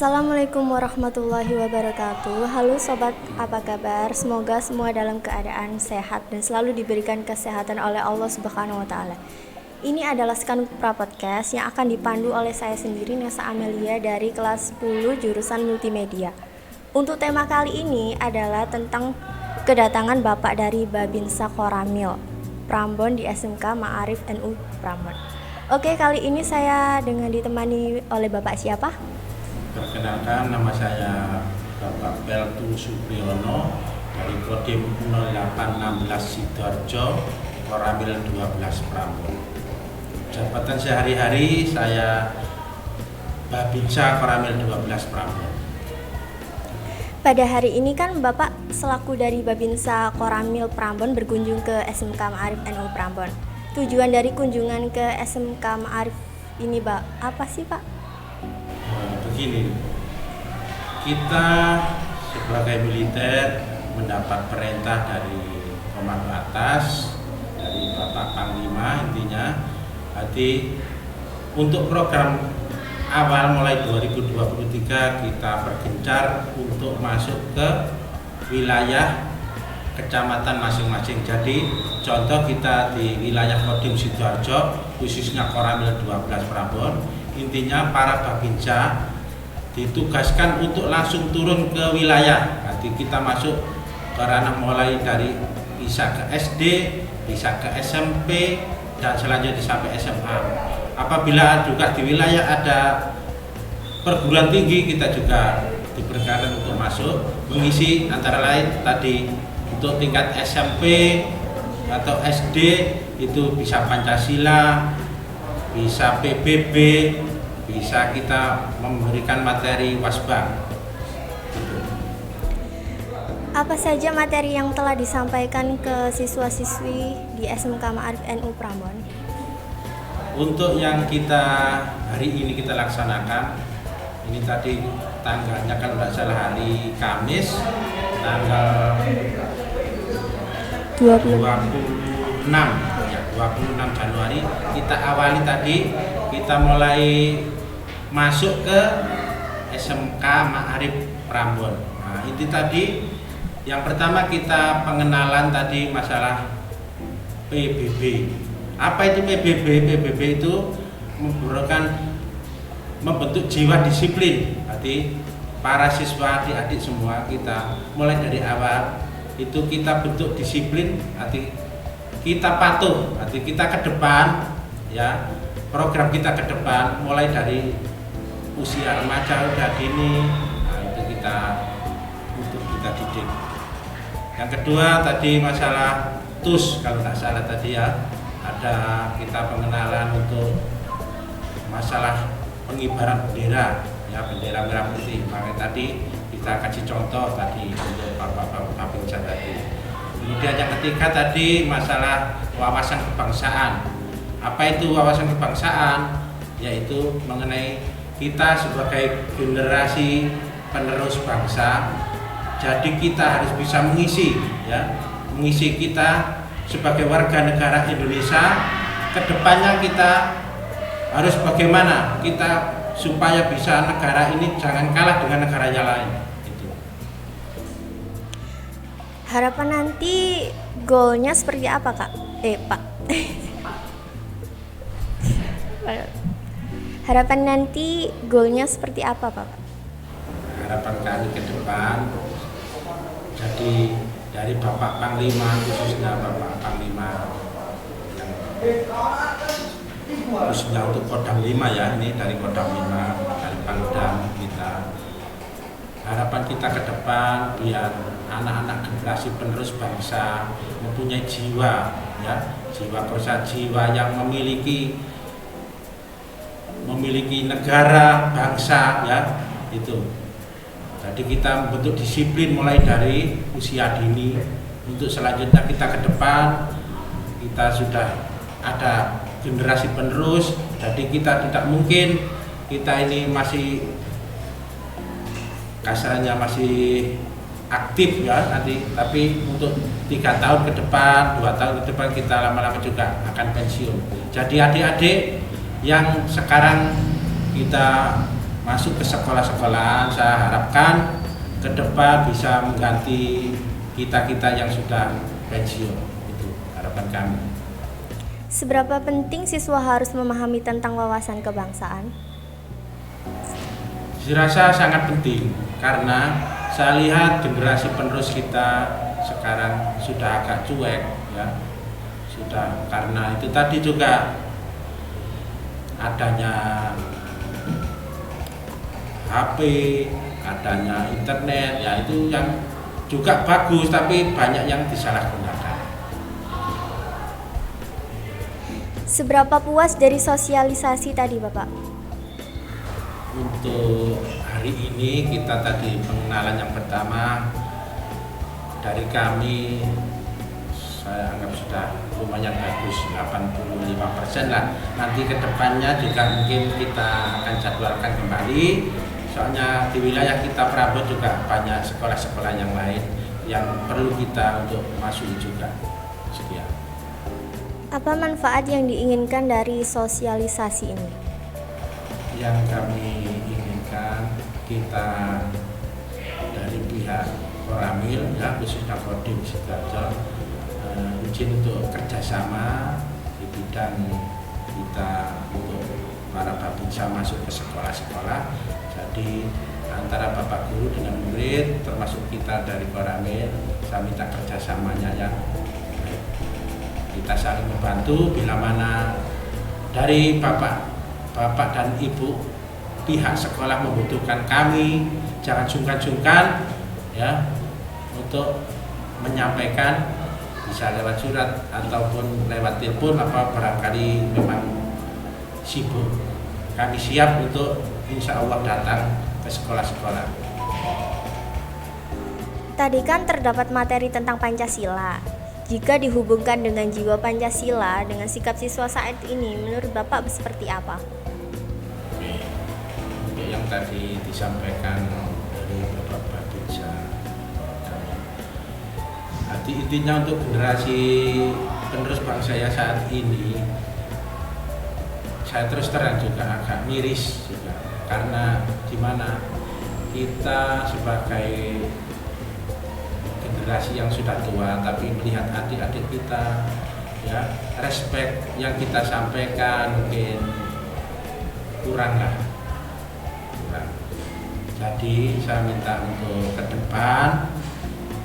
Assalamualaikum warahmatullahi wabarakatuh. Halo sobat, apa kabar? Semoga semua dalam keadaan sehat dan selalu diberikan kesehatan oleh Allah Subhanahu wa taala. Ini adalah Skanuk Pra Podcast yang akan dipandu oleh saya sendiri, Nesa Amelia, dari kelas 10 jurusan Multimedia. Untuk tema kali ini adalah tentang kedatangan Bapak dari Babinsa Koramil Prambon di SMK Ma'arif NU Prambon. Oke, kali ini saya dengan ditemani oleh Bapak siapa? Perkenalkan, nama saya Bapak Peltu Supriyono dari Kodim 0816 Sidoarjo, Koramil 12 Prambon. Jabatan sehari-hari saya Babinsa Koramil 12 Prambon. Pada hari ini kan Bapak selaku dari Babinsa Koramil Prambon berkunjung ke SMK Ma'arif NU Prambon. Tujuan dari kunjungan ke SMK Ma'arif ini, Pak, apa sih, Pak? Begini, kita sebagai militer mendapat perintah dari komando atas, dari Bapak Panglima intinya. Jadi untuk program awal mulai 2023 kita bergencar untuk masuk ke wilayah kecamatan masing-masing. Jadi contoh kita di wilayah Kodim Sidoarjo, khususnya Koramil 12 Prambon, intinya para Babinsa ditugaskan untuk langsung turun ke wilayah. Nanti kita masuk ke ranah mulai dari bisa ke SD, bisa ke SMP, dan selanjutnya sampai SMA. Apabila juga di wilayah ada perguruan tinggi, kita juga diperkenankan untuk masuk mengisi antara lain tadi untuk tingkat SMP atau SD itu bisa Pancasila, bisa PBB, bisa kita memberikan materi wasbang. Apa saja materi yang telah disampaikan ke siswa-siswi di SMK Ma'arif NU Prambon? Untuk yang kita hari ini kita laksanakan, ini tadi tanggalnya kalau tidak salah hari Kamis, tanggal 26 Januari kita awali tadi, kita mulai masuk ke SMK Ma'arif Prambon. Nah, itu tadi yang pertama kita pengenalan tadi masalah PBB. Apa itu PBB? PBB itu membentuk jiwa disiplin. Berarti para siswa adik-adik semua kita mulai dari awal itu kita bentuk disiplin, arti kita patuh, arti kita ke depan ya. Program kita ke depan mulai dari usia remaja udah dini, nah itu kita untuk kita didik. Yang kedua tadi masalah TUS, kalau nggak salah tadi ya, ada kita pengenalan untuk masalah pengibaran bendera ya, bendera merah putih. Makanya tadi kita kasih contoh tadi untuk Bapak Babinsa tadi. Kemudian yang ketiga tadi masalah wawasan kebangsaan. Apa itu wawasan kebangsaan? Yaitu mengenai kita sebagai generasi penerus bangsa. Jadi kita harus bisa mengisi kita sebagai warga negara Indonesia. Kedepannya kita harus bagaimana kita supaya bisa negara ini jangan kalah dengan negaranya lain. Itu. Harapan nanti goalnya seperti apa, Kak? Pak. Harapan nanti goalnya seperti apa, Pak? Harapan kami ke depan, jadi dari Bapak Panglima, khususnya Bapak Panglima yang khususnya untuk Kodam 5 ya, ini dari Kodam 5, dari Pangdam kita. Harapan kita ke depan biar anak-anak generasi penerus bangsa mempunyai jiwa ya, jiwa korsa, jiwa yang memiliki negara, bangsa ya, itu. Jadi kita membentuk disiplin mulai dari usia dini. Untuk selanjutnya kita ke depan, kita sudah ada generasi penerus. Jadi kita tidak mungkin kita ini masih kasarnya masih aktif ya nanti, tapi untuk 3 tahun ke depan, 2 tahun ke depan kita lama-lama juga akan pensiun. Jadi adik-adik yang sekarang kita masuk ke sekolah-sekolahan. Saya harapkan ke depan bisa mengganti kita-kita yang sudah pensiun. Itu harapan kami. Seberapa penting siswa harus memahami tentang wawasan kebangsaan? Saya rasa sangat penting karena saya lihat generasi penerus kita sekarang sudah agak cuek, ya. Sudah, karena itu tadi juga adanya HP, adanya internet, ya itu yang juga bagus tapi banyak yang disalahgunakan. Seberapa puas dari sosialisasi tadi Bapak? Untuk hari ini kita tadi pengenalan yang pertama dari kami, saya anggap sudah lumayan bagus, 85% lah. Nanti ke depannya juga mungkin kita akan jadwalkan kembali. Soalnya di wilayah kita Prambon juga banyak sekolah-sekolah yang lain yang perlu kita untuk masuk juga. Sekian. Apa manfaat yang diinginkan dari sosialisasi ini? Yang kami inginkan, kita dari pihak Koramil, ya khususnya Kodim Sidoarjo, izin untuk kerjasama di bidang kita untuk para babinsa masuk ke sekolah-sekolah. Jadi antara bapak guru dengan murid, termasuk kita dari Koramil, saya minta kerjasamanya yang baik. Kita saling membantu bila mana dari bapak dan ibu pihak sekolah membutuhkan kami, jangan sungkan-sungkan ya untuk menyampaikan, bisa lewat surat ataupun lewat telepon, apa barangkali memang sibuk. Kami siap untuk insya Allah datang ke sekolah-sekolah. Tadi kan terdapat materi tentang Pancasila. Jika dihubungkan dengan jiwa Pancasila dengan sikap siswa saat ini, menurut Bapak seperti apa? Oke. Untuk yang tadi disampaikan dari Bapak Babinsa, nanti intinya untuk generasi penerus bangsa ya saat ini, saya terus terang juga agak miris juga, karena di mana kita sebagai generasi yang sudah tua tapi melihat adik-adik kita, ya respect yang kita sampaikan mungkin kurang. Jadi saya minta untuk ke depan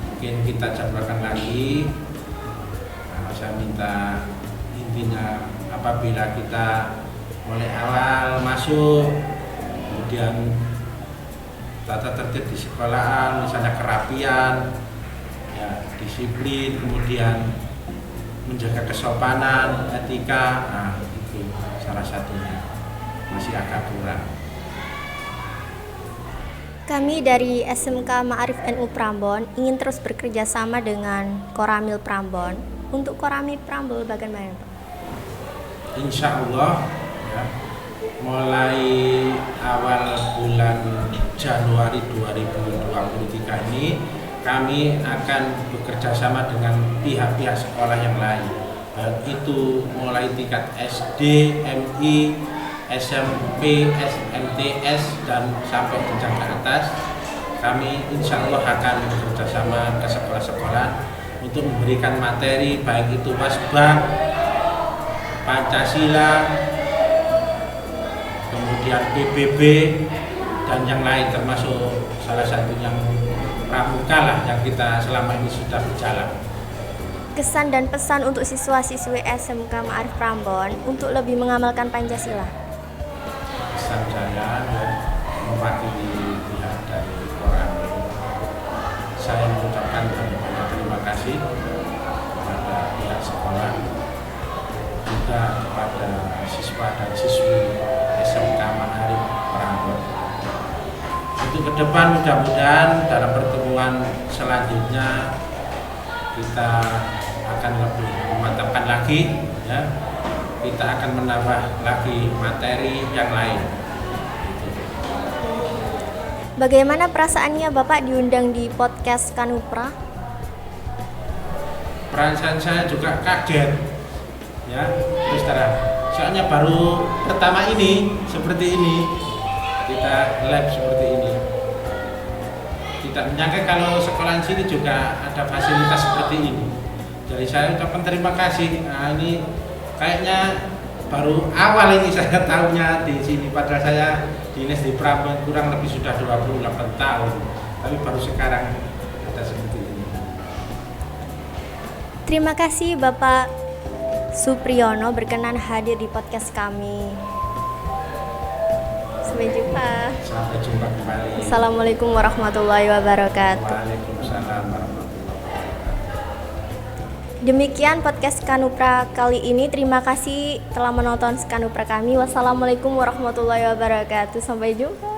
mungkin kita jadwalkan lagi. Saya minta intinya apabila kita mulai awal masuk, kemudian tata tertib di sekolahan, misalnya kerapian, ya, disiplin, kemudian menjaga kesopanan, etika, itu salah satunya masih agak kurang. Kami dari SMK Ma'arif NU Prambon ingin terus bekerja sama dengan Koramil Prambon. Untuk Koramil Prambon bagaimana Pak? Insya Allah ya, mulai awal bulan Januari 2023 ini kami akan bekerja sama dengan pihak-pihak sekolah yang lain, baik itu mulai tingkat SD, MI, SMP, SMTS dan sampai jenjang ke atas. Kami insya Allah akan bekerja sama ke sekolah-sekolah untuk memberikan materi baik itu Wasbak, Pancasila, kemudian PBB dan yang lain, termasuk salah satu yang pramuka lah yang kita selama ini sudah berjalan. Kesan dan pesan untuk siswa-siswi SMK Ma'arif Prambon untuk lebih mengamalkan Pancasila. Pesan saya mewakili pihak dari Koramil, saya mengucapkan banyak terima kasih kepada pihak sekolah, juga kepada siswa dan siswi SMK Ma'arif Prambon. Untuk ke depan mudah-mudahan dalam pertemuan selanjutnya kita akan lebih memantapkan lagi, ya. Kita akan menambah lagi materi yang lain. Bagaimana perasaannya Bapak diundang di podcast Kanupra? Perasaan saya juga kaget, ya terus terang. Soalnya baru pertama ini seperti ini kita ada lab seperti ini. Tidak menyangka kalau sekolah sini juga ada fasilitas seperti ini. Jadi saya ucapkan terima kasih. Nah, ini kayaknya baru awal ini saya tahunya di sini. Padahal saya dinas di Prambors kurang lebih sudah 28 tahun. Tapi baru sekarang ada seperti ini. Terima kasih Bapak Supriyono berkenan hadir di podcast kami. Sampai jumpa. Sampai jumpa kembali. Assalamualaikum warahmatullahi wabarakatuh. Waalaikumsalam warahmatullahi wabarakatuh. Demikian podcast Skanupra kali ini. Terima kasih telah menonton Skanupra kami. Wassalamualaikum warahmatullahi wabarakatuh. Sampai jumpa.